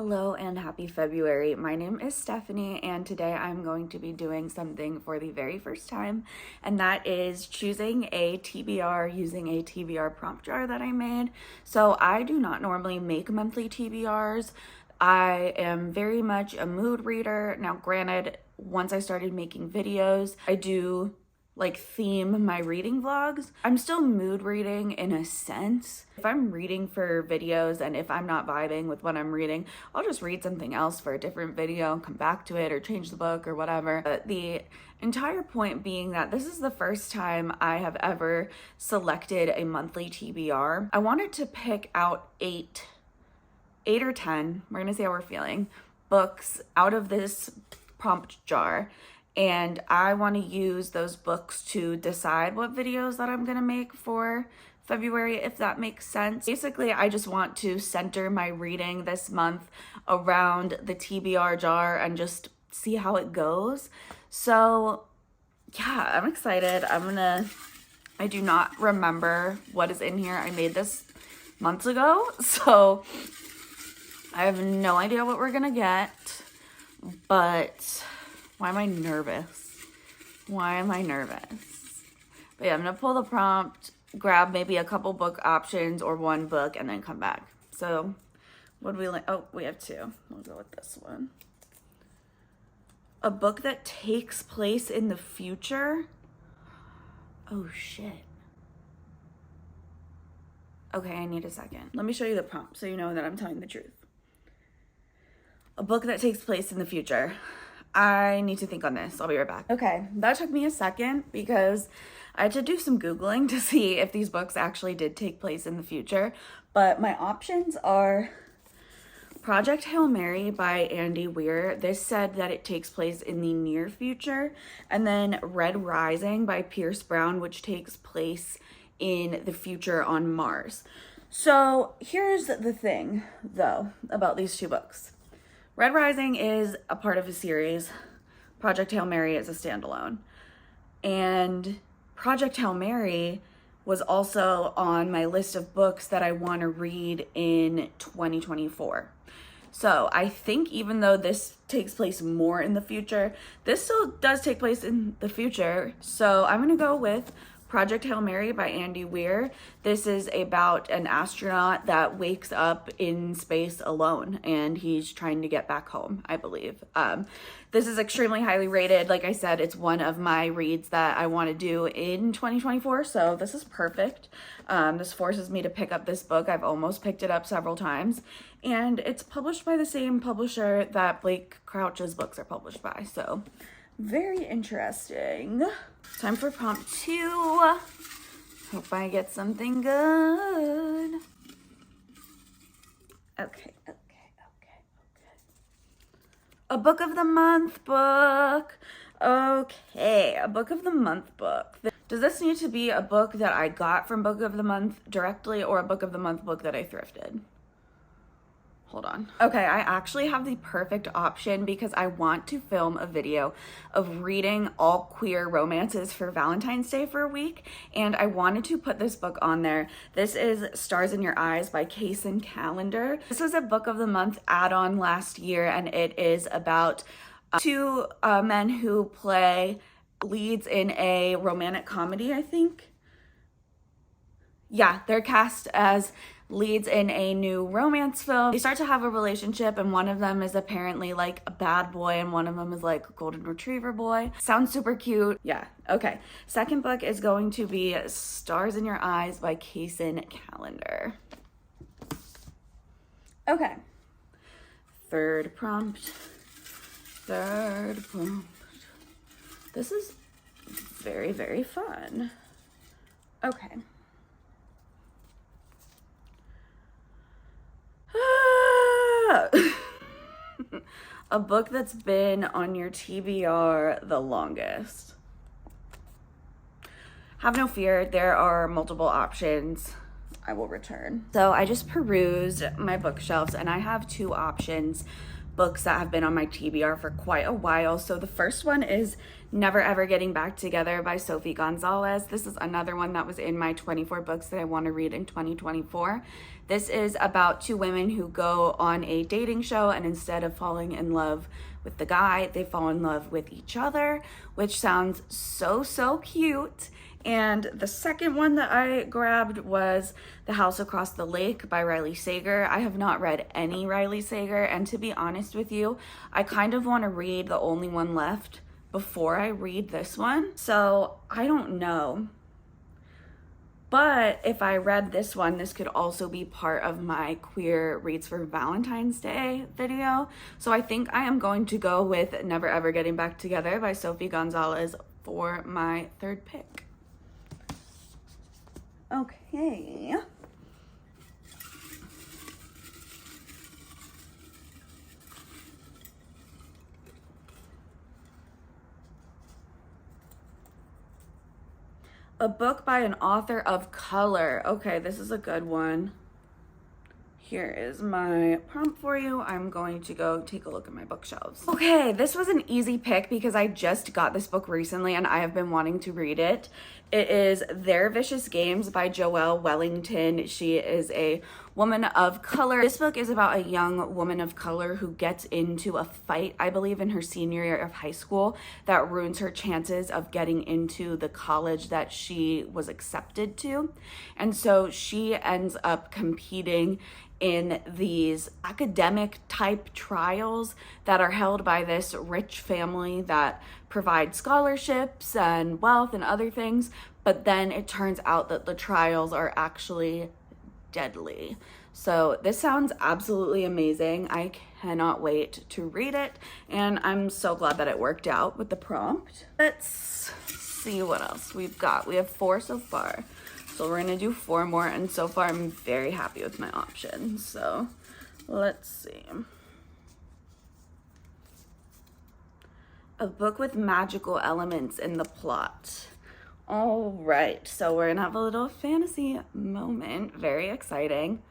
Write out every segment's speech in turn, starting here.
Hello and happy February. My name is Stephanie, and today I'm going to be doing something for the very first time, and that is choosing a TBR using a TBR prompt jar that I made. So I do not normally make monthly TBRs. I am very much a mood reader. Now, granted, once I started making videos, I do theme my reading vlogs. I'm still mood reading in a sense. If I'm reading for videos and if I'm not vibing with what I'm reading, I'll just read something else for a different video, come back to it or change the book or whatever. But the entire point being that this is the first time I have ever selected a monthly TBR. I wanted to pick out eight or 10, we're gonna see how we're feeling, books out of this prompt jar. And I want to use those books to decide what videos that I'm going to make for February, if that makes sense. Basically, I just want to center my reading this month around the TBR jar and just see how it goes. So yeah, I'm excited. I do not remember what is in here. I made this months ago, so I have no idea what we're going to get, but why am I nervous? Why am I nervous? But yeah, I'm gonna pull the prompt, grab maybe a couple book options or one book, and then come back. So what do we like? Oh, we have two. We'll go with this one. A book that takes place in the future? Oh shit. Okay, I need a second. Let me show you the prompt so you know that I'm telling the truth. A book that takes place in the future. I need to think on this. I'll be right back. Okay, that took me a second because I had to do some Googling to see if these books actually did take place in the future. But my options are Project Hail Mary by Andy Weir. This said that it takes place in the near future. And then Red Rising by Pierce Brown, which takes place in the future on Mars. So here's the thing, though, about these two books. Red Rising is a part of a series. Project Hail Mary is a standalone. And Project Hail Mary was also on my list of books that I want to read in 2024. So I think even though this takes place more in the future, this still does take place in the future. So I'm going to go with Project Hail Mary by Andy Weir. This is about an astronaut that wakes up in space alone and he's trying to get back home, I believe. This is extremely highly rated. Like I said, it's one of my reads that I want to do in 2024, so this is perfect. This forces me to pick up this book. I've almost picked it up several times, and it's published by the same publisher that Blake Crouch's books are published by, so very interesting. Time for prompt 2. Hope I get something good. Okay. A book of the month book. Okay, a book of the month book. Does this need to be a book that I got from Book of the Month directly or a Book of the Month book that I thrifted? Hold on. Okay, I actually have the perfect option because I want to film a video of reading all queer romances for Valentine's Day for a week, and I wanted to put this book on there. This is Stars in Your Eyes by Case and Calendar. This was a Book of the Month add-on last year, and it is about two men who play leads in a romantic comedy, I think. Yeah, they're cast as leads in a new romance film. They start to have a relationship, and one of them is apparently like a bad boy and one of them is like a golden retriever boy. Sounds super cute. Yeah, okay. Second book is going to be Stars in Your Eyes by Case and Calendar. Okay. Third prompt. This is very, very fun. Okay. A book that's been on your TBR the longest. Have no fear, there are multiple options. I will return. So I just perused my bookshelves and I have two options, books that have been on my TBR for quite a while. So the first one is Never Ever Getting Back Together by Sophie Gonzalez. This is another one that was in my 24 books that I want to read in 2024. This is about two women who go on a dating show, and instead of falling in love with the guy, they fall in love with each other, which sounds so cute. And the second one that I grabbed was The House Across the Lake by Riley Sager. I have not read any Riley Sager, and to be honest with you, I kind of want to read the only one left before I read this one. So I don't know. But if I read this one, this could also be part of my Queer Reads for Valentine's Day video. So I think I am going to go with Never Ever Getting Back Together by Sophie Gonzalez for my third pick. Okay. A book by an author of color. Okay, this is a good one. Here is my prompt for you. I'm going to go take a look at my bookshelves. Okay, this was an easy pick because I just got this book recently and I have been wanting to read it. It is Their Vicious Games by Joelle Wellington. She is a woman of color. This book is about a young woman of color who gets into a fight, I believe in her senior year of high school, that ruins her chances of getting into the college that she was accepted to. And so she ends up competing in these academic type trials that are held by this rich family that provide scholarships and wealth and other things, but then it turns out that the trials are actually deadly. So this sounds absolutely amazing. I cannot wait to read it, and I'm so glad that it worked out with the prompt. Let's see what else we've got. We have 4 so far. So we're gonna do 4 more, and so far I'm very happy with my options. So let's see. A book with magical elements in the plot. All right, so we're gonna have a little fantasy moment. Very exciting.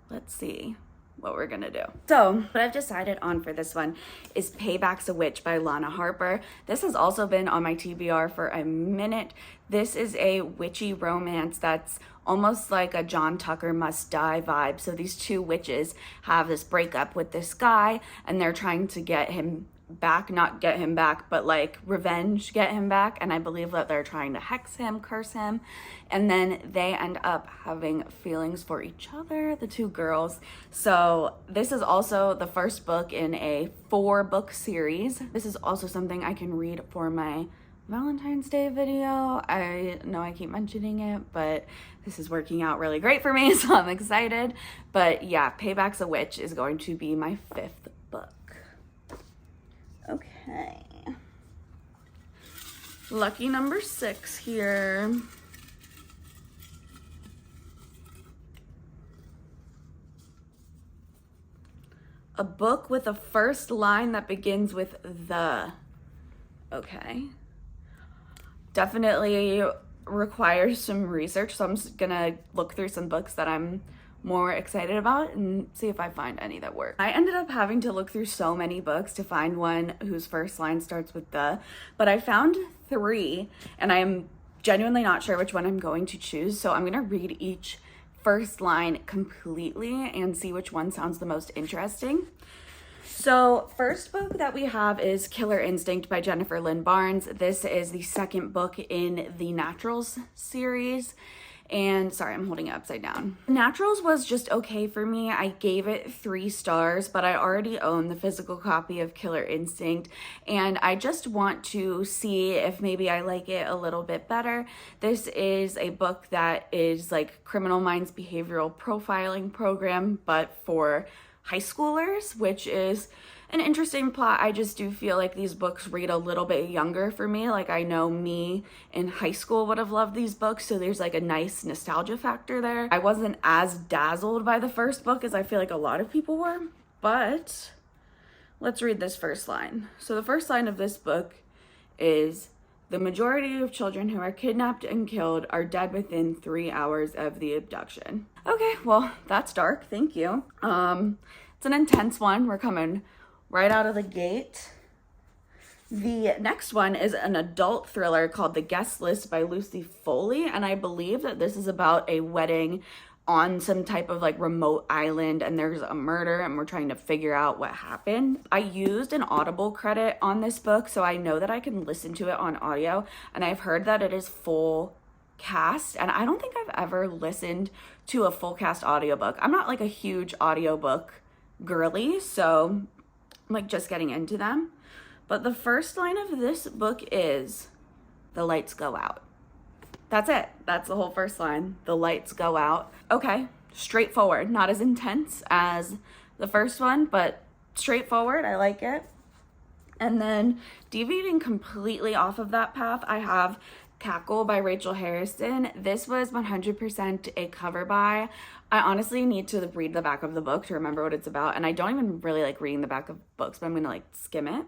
Let's see what we're gonna do. So what I've decided on for this one is Payback's a Witch by Lana Harper. This has also been on my TBR for a minute. This is a witchy romance that's almost like a John Tucker Must Die vibe. So these two witches have this breakup with this guy and they're trying to get him back, not get him back, but like revenge, get him back. And I believe that they're trying to hex him, curse him, and then they end up having feelings for each other, the two girls. So this is also the first book in a 4-book series. This is also something I can read for my Valentine's Day video. I know I keep mentioning it, but this is working out really great for me, so I'm excited. But yeah, Payback's a Witch is going to be my 5th book. Okay. Lucky number 6 here. A book with a first line that begins with the. Okay. Definitely requires some research, so I'm just gonna look through some books that I'm more excited about and see if I find any that work. I ended up having to look through so many books to find one whose first line starts with the, but I found 3 and I'm genuinely not sure which one I'm going to choose. So I'm gonna read each first line completely and see which one sounds the most interesting. So first book that we have is Killer Instinct by Jennifer Lynn Barnes. This is the 2nd book in the Naturals series. And sorry, I'm holding it upside down. Naturals was just okay for me. I gave it 3 stars, but I already own the physical copy of Killer Instinct, and I just want to see if maybe I like it a little bit better. This is a book that is like Criminal Minds behavioral profiling program, but for high schoolers, which is an interesting plot. I just do feel like these books read a little bit younger for me. Like I know me in high school would have loved these books, so there's like a nice nostalgia factor there. I wasn't as dazzled by the first book as I feel like a lot of people were, but let's read this first line. So the first line of this book is, The majority of children who are kidnapped and killed are dead within 3 hours of the abduction. Okay, well, that's dark. Thank you. It's an intense one. We're coming right out of the gate. The next one is an adult thriller called The Guest List by Lucy Foley, and I believe that this is about a wedding on some type of like remote island, and there's a murder and we're trying to figure out what happened. I used an Audible credit on this book, so I know that I can listen to it on audio, and I've heard that it is full cast, and I don't think I've ever listened to a full cast audiobook. I'm not like a huge audiobook girly, so I'm like just getting into them. But the first line of this book is, "The lights go out." That's it. That's the whole first line. The lights go out. Okay, straightforward. Not as intense as the first one, but straightforward. I like it. And then deviating completely off of that path, I have Cackle by Rachel Harrison. This was 100% a cover buy. I honestly need to read the back of the book to remember what it's about, and I don't even really like reading the back of books, but I'm gonna like skim it.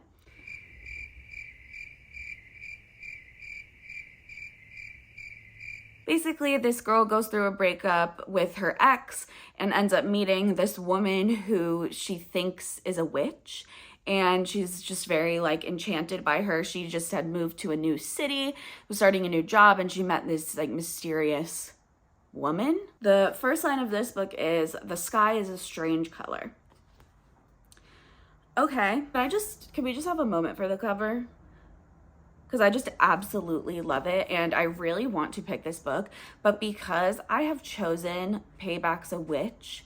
Basically, this girl goes through a breakup with her ex and ends up meeting this woman who she thinks is a witch. And she's just very like enchanted by her. She just had moved to a new city, was starting a new job, and she met this like mysterious woman. The first line of this book is, "The sky is a strange color." Okay, can we just have a moment for the cover? Because I just absolutely love it, and I really want to pick this book, but because I have chosen Payback's a Witch,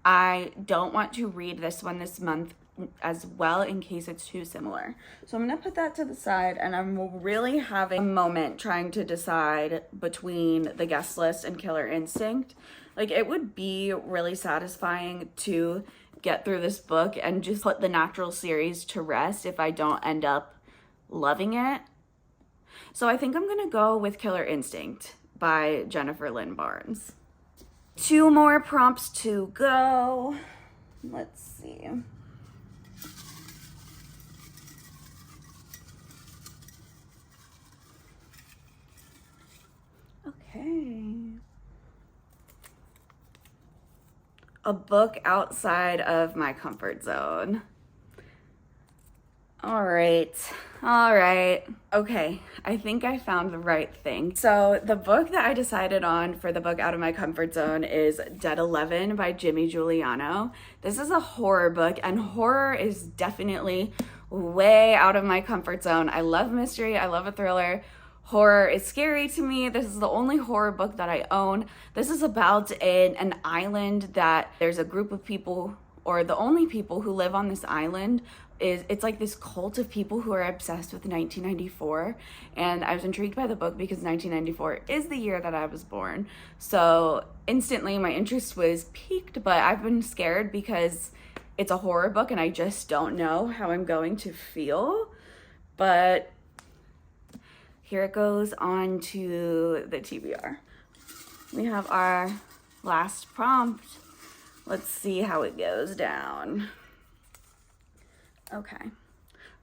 I don't want to read this one this month as well in case it's too similar. So I'm gonna put that to the side, and I'm really having a moment trying to decide between The Guest List and Killer Instinct. Like, it would be really satisfying to get through this book and just put the Natural series to rest if I don't end up loving it. So I think I'm gonna go with Killer Instinct by Jennifer Lynn Barnes. 2 more prompts to go. Let's see. Okay. A book outside of my comfort zone. All right. Okay, I think I found the right thing. So the book that I decided on for the book out of my comfort zone is Dead 11 by Jimmy Giuliano. This is a horror book, and horror is definitely way out of my comfort zone. I love mystery, I love a thriller. Horror is scary to me. This is the only horror book that I own. This is about an island that there's a group of people, or the only people who live on this island. It's like this cult of people who are obsessed with 1994, and I was intrigued by the book because 1994 is the year that I was born. So instantly my interest was piqued, but I've been scared because it's a horror book and I just don't know how I'm going to feel. But here it goes on to the TBR. We have our last prompt. Let's see how it goes down. Okay.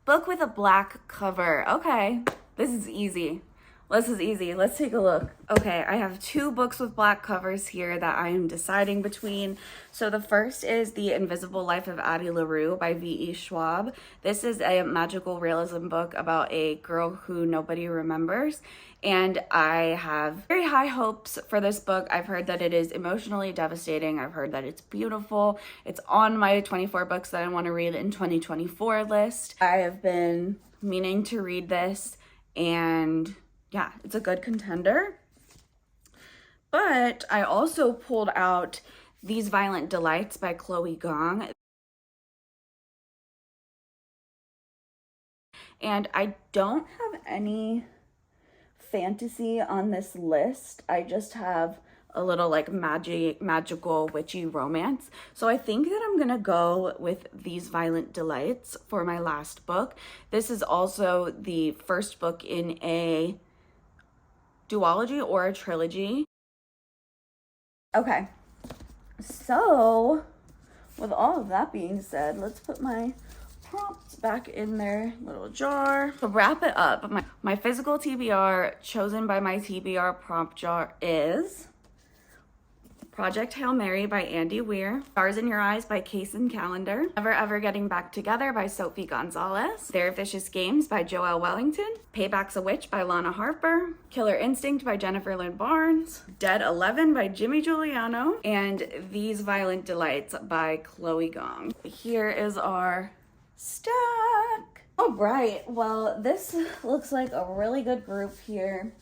Book with a black cover. Okay. This is easy. Let's take a look. Okay, I have 2 books with black covers here that I am deciding between. So the first is The Invisible Life of Addie LaRue by V.E. Schwab. This is a magical realism book about a girl who nobody remembers. And I have very high hopes for this book. I've heard that it is emotionally devastating. I've heard that it's beautiful. It's on my 24 books that I want to read in 2024 list. I have been meaning to read this, and yeah, it's a good contender. But I also pulled out These Violent Delights by Chloe Gong. And I don't have any fantasy on this list. I just have a little like magical witchy romance. So I think that I'm gonna go with These Violent Delights for my last book. This is also the first book in a duology or a trilogy. Okay, so with all of that being said, let's put my prompts back in their little jar. To wrap it up, my physical TBR chosen by my TBR prompt jar is Project Hail Mary by Andy Weir, Stars in Your Eyes by Kason Calendar, Never Ever Getting Back Together by Sophie Gonzalez, Their Vicious Games by Joelle Wellington, Payback's a Witch by Lana Harper, Killer Instinct by Jennifer Lynn Barnes, Dead 11 by Jimmy Giuliano, and These Violent Delights by Chloe Gong. Here is our stack. All right, well, this looks like a really good group here.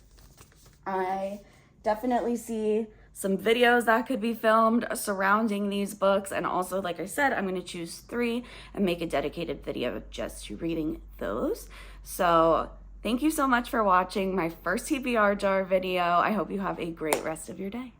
I definitely see some videos that could be filmed surrounding these books, and also, like I said, I'm going to choose 3 and make a dedicated video just to reading those. So thank you so much for watching my first TBR jar video. I hope you have a great rest of your day.